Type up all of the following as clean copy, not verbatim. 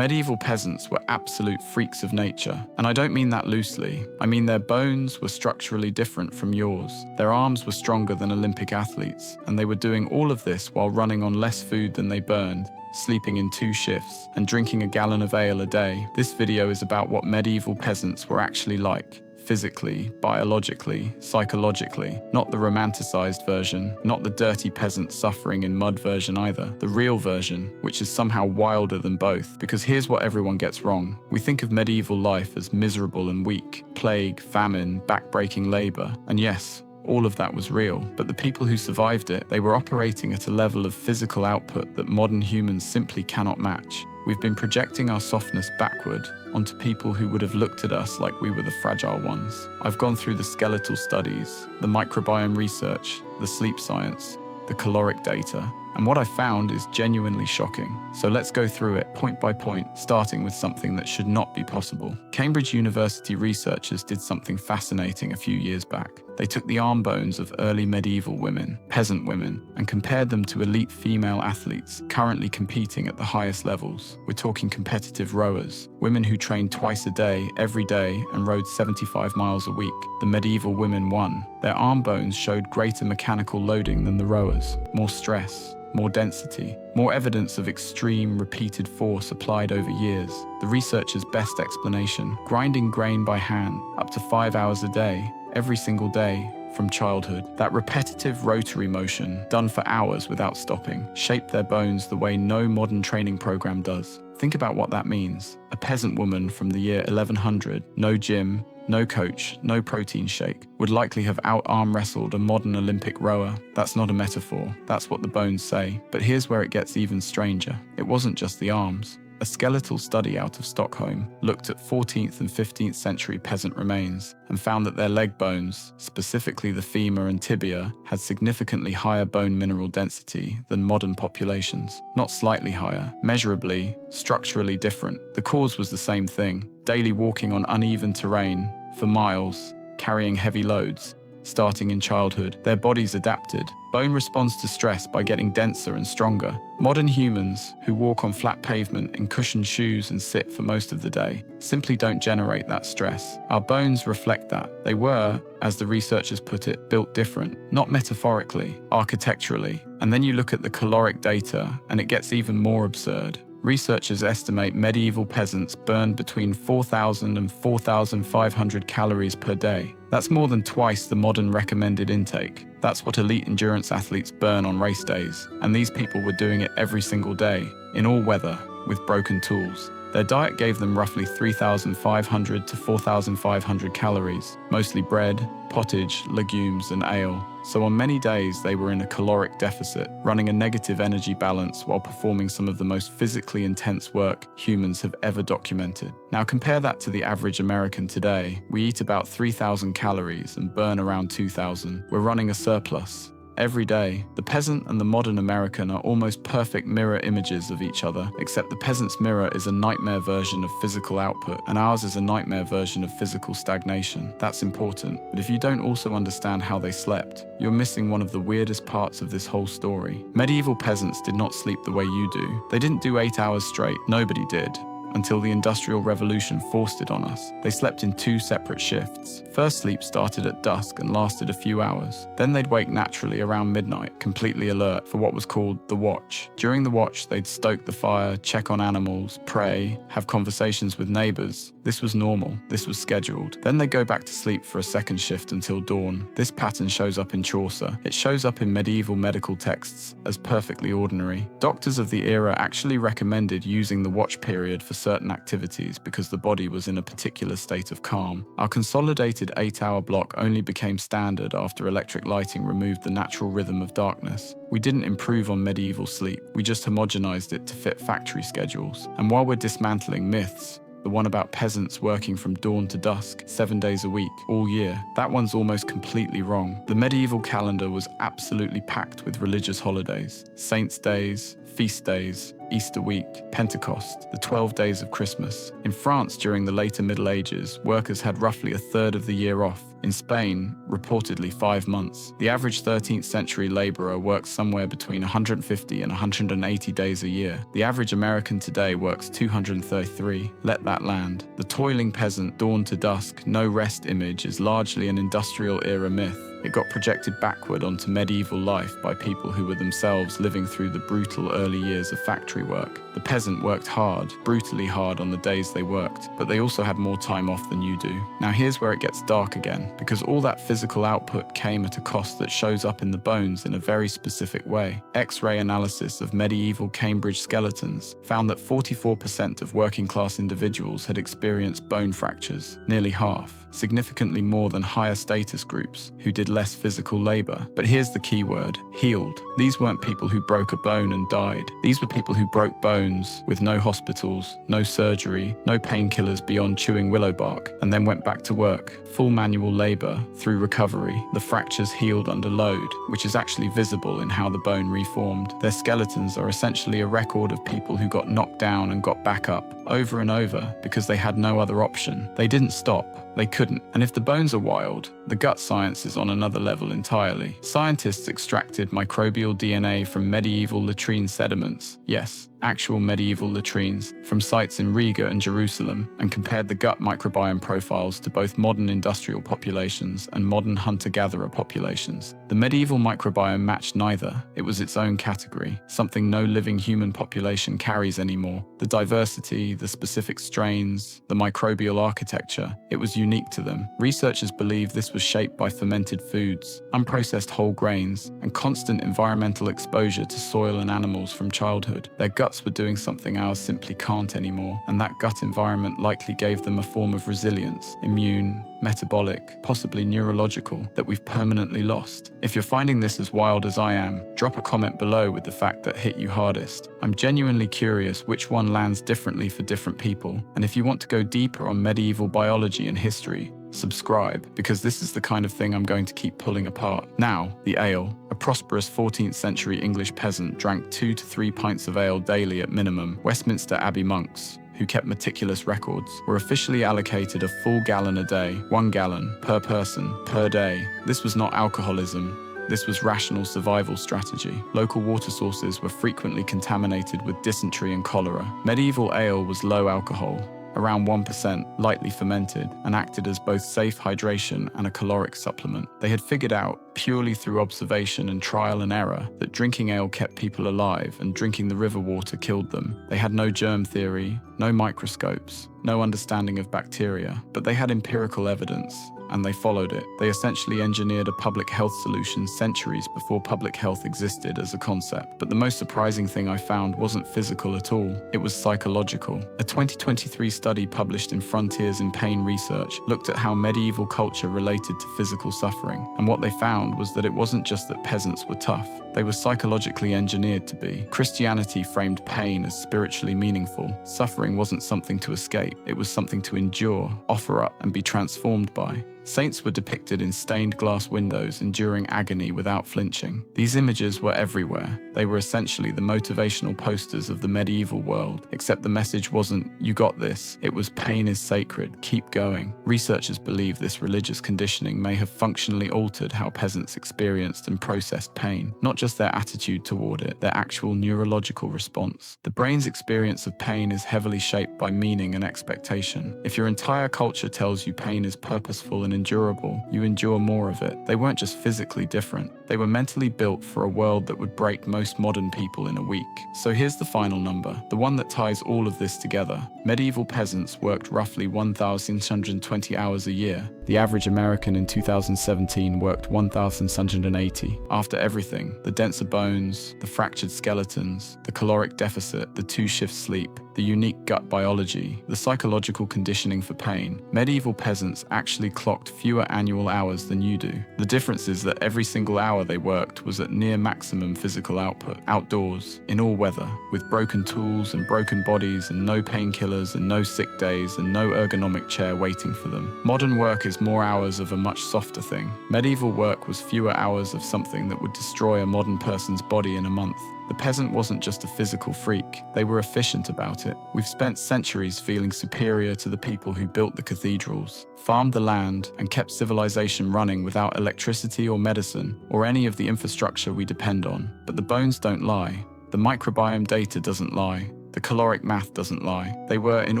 Medieval peasants were absolute freaks of nature, and I don't mean that loosely. I mean their bones were structurally different from yours. Their arms were stronger than Olympic athletes, and they were doing all of this while running on less food than they burned, sleeping in 2 shifts, and drinking a gallon of ale a day. This video is about what medieval peasants were actually like. Physically, biologically, psychologically. Not the romanticized version, not the dirty peasant suffering in mud version either. The real version, which is somehow wilder than both. Because here's what everyone gets wrong. We think of medieval life as miserable and weak. Plague, famine, back-breaking labor. And yes, all of that was real, but the people who survived it, they were operating at a level of physical output that modern humans simply cannot match. We've been projecting our softness backward onto people who would have looked at us like we were the fragile ones. I've gone through the skeletal studies, the microbiome research, the sleep science, the caloric data, and what I found is genuinely shocking. So let's go through it point by point, starting with something that should not be possible. Cambridge University researchers did something fascinating a few years back. They took the arm bones of early medieval women, peasant women, and compared them to elite female athletes currently competing at the highest levels. We're talking competitive rowers, women who trained twice a day, every day, and rowed 75 miles a week. The medieval women won. Their arm bones showed greater mechanical loading than the rowers, more stress, more density, more evidence of extreme, repeated force applied over years. The researchers' best explanation: grinding grain by hand, up to 5 hours a day, every single day, from childhood. That repetitive rotary motion, done for hours without stopping, shaped their bones the way no modern training program does. Think about what that means. A peasant woman from the year 1100, no gym, no coach, no protein shake, would likely have out-arm wrestled a modern Olympic rower. That's not a metaphor, that's what the bones say. But here's where it gets even stranger. It wasn't just the arms. A skeletal study out of Stockholm looked at 14th and 15th century peasant remains and found that their leg bones, specifically the femur and tibia, had significantly higher bone mineral density than modern populations. Not slightly higher, measurably, structurally different. The cause was the same thing: daily walking on uneven terrain for miles, carrying heavy loads. Starting in childhood, their bodies adapted. Bone responds to stress by getting denser and stronger. Modern humans, who walk on flat pavement in cushioned shoes and sit for most of the day, simply don't generate that stress. Our bones reflect that. They were, as the researchers put it, built different, not metaphorically, architecturally. And then you look at the caloric data, and it gets even more absurd. Researchers estimate medieval peasants burned between 4,000 and 4,500 calories per day. That's more than twice the modern recommended intake. That's what elite endurance athletes burn on race days. And these people were doing it every single day, in all weather, with broken tools. Their diet gave them roughly 3,500 to 4,500 calories, mostly bread, pottage, legumes, and ale. So on many days they were in a caloric deficit, running a negative energy balance while performing some of the most physically intense work humans have ever documented. Now compare that to the average American today. We eat about 3,000 calories and burn around 2,000. We're running a surplus. Every day, the peasant and the modern American are almost perfect mirror images of each other, except the peasant's mirror is a nightmare version of physical output, and ours is a nightmare version of physical stagnation. That's important, but if you don't also understand how they slept, you're missing one of the weirdest parts of this whole story. Medieval peasants did not sleep the way you do. They didn't do 8 hours straight. Nobody did. Until the Industrial Revolution forced it on us. They slept in 2 separate shifts. First sleep started at dusk and lasted a few hours. Then they'd wake naturally around midnight, completely alert, for what was called the watch. During the watch, they'd stoke the fire, check on animals, pray, have conversations with neighbors. This was normal. This was scheduled. Then they'd go back to sleep for a second shift until dawn. This pattern shows up in Chaucer. It shows up in medieval medical texts as perfectly ordinary. Doctors of the era actually recommended using the watch period for certain activities because the body was in a particular state of calm. Our consolidated 8-hour block only became standard after electric lighting removed the natural rhythm of darkness. We didn't improve on medieval sleep, we just homogenized it to fit factory schedules. And while we're dismantling myths, the one about peasants working from dawn to dusk, 7 days a week, all year, that one's almost completely wrong. The medieval calendar was absolutely packed with religious holidays, saints' days, feast days, Easter week, Pentecost, the 12 days of Christmas. In France, during the later Middle Ages, workers had roughly a third of the year off. In Spain, reportedly 5 months. The average 13th century laborer works somewhere between 150 and 180 days a year. The average American today works 233. Let that land. The toiling peasant, dawn to dusk, no rest image is largely an industrial era myth. It got projected backward onto medieval life by people who were themselves living through the brutal early years of factory work. The peasant worked hard, brutally hard on the days they worked, but they also had more time off than you do. Now here's where it gets dark again, because all that physical output came at a cost that shows up in the bones in a very specific way. X-ray analysis of medieval Cambridge skeletons found that 44% of working-class individuals had experienced bone fractures, nearly half, significantly more than higher status groups who did less physical labor. But here's the key word: healed. These weren't people who broke a bone and died. These were people who broke bones with no hospitals, no surgery, no painkillers beyond chewing willow bark, and then went back to work. Full manual labor through recovery. The fractures healed under load, which is actually visible in how the bone reformed. Their skeletons are essentially a record of people who got knocked down and got back up over and over because they had no other option. They didn't stop. They couldn't. And if the bones are wild, the gut science is on another level entirely. Scientists extracted microbial DNA from medieval latrine sediments. Yes, actual medieval latrines from sites in Riga and Jerusalem, and compared the gut microbiome profiles to both modern industrial populations and modern hunter-gatherer populations. The medieval microbiome matched neither. It was its own category, something no living human population carries anymore. The diversity, the specific strains, the microbial architecture, it was unique to them. Researchers believe this was shaped by fermented foods, unprocessed whole grains, and constant environmental exposure to soil and animals from childhood. Their guts were doing something ours simply can't anymore, and that gut environment likely gave them a form of resilience, immune, metabolic, possibly neurological, that we've permanently lost. If you're finding this as wild as I am, drop a comment below with the fact that hit you hardest. I'm genuinely curious which one lands differently for different people, and if you want to go deeper on medieval biology and history, subscribe, because this is the kind of thing I'm going to keep pulling apart. Now, the ale. A prosperous 14th century English peasant drank 2 to 3 pints of ale daily at minimum. Westminster Abbey monks, who kept meticulous records, were officially allocated a full gallon a day, 1 gallon per person, per day. This was not alcoholism. This was rational survival strategy. Local water sources were frequently contaminated with dysentery and cholera. Medieval ale was low alcohol, around 1%, lightly fermented, and acted as both safe hydration and a caloric supplement. They had figured out, purely through observation and trial and error, that drinking ale kept people alive and drinking the river water killed them. They had no germ theory, no microscopes, no understanding of bacteria, but they had empirical evidence, and they followed it. They essentially engineered a public health solution centuries before public health existed as a concept. But the most surprising thing I found wasn't physical at all. It was psychological. A 2023 study published in Frontiers in Pain Research looked at how medieval culture related to physical suffering. And what they found was that it wasn't just that peasants were tough. They were psychologically engineered to be. Christianity framed pain as spiritually meaningful. Suffering wasn't something to escape. It was something to endure, offer up, and be transformed by. Saints were depicted in stained glass windows enduring agony without flinching. These images were everywhere. They were essentially the motivational posters of the medieval world, except the message wasn't, "You got this." It was, "Pain is sacred, keep going." Researchers believe this religious conditioning may have functionally altered how peasants experienced and processed pain, not just their attitude toward it, their actual neurological response. The brain's experience of pain is heavily shaped by meaning and expectation. If your entire culture tells you pain is purposeful and endurable, you endure more of it. They weren't just physically different. They were mentally built for a world that would break most modern people in a week. So here's the final number, the one that ties all of this together. Medieval peasants worked roughly 1,620 hours a year. The average American in 2017 worked 1,680. After everything, the denser bones, the fractured skeletons, the caloric deficit, the 2-shift sleep, the unique gut biology, the psychological conditioning for pain, medieval peasants actually clocked fewer annual hours than you do. The difference is that every single hour they worked was at near maximum physical output, outdoors, in all weather, with broken tools and broken bodies and no painkillers and no sick days and no ergonomic chair waiting for them. Modern work is more hours of a much softer thing. Medieval work was fewer hours of something that would destroy a modern person's body in a month. The peasant wasn't just a physical freak, they were efficient about it. We've spent centuries feeling superior to the people who built the cathedrals, farmed the land, and kept civilization running without electricity or medicine, or any of the infrastructure we depend on. But the bones don't lie. The microbiome data doesn't lie. The caloric math doesn't lie. They were, in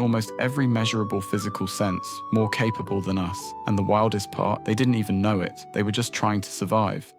almost every measurable physical sense, more capable than us. And the wildest part, they didn't even know it. They were just trying to survive.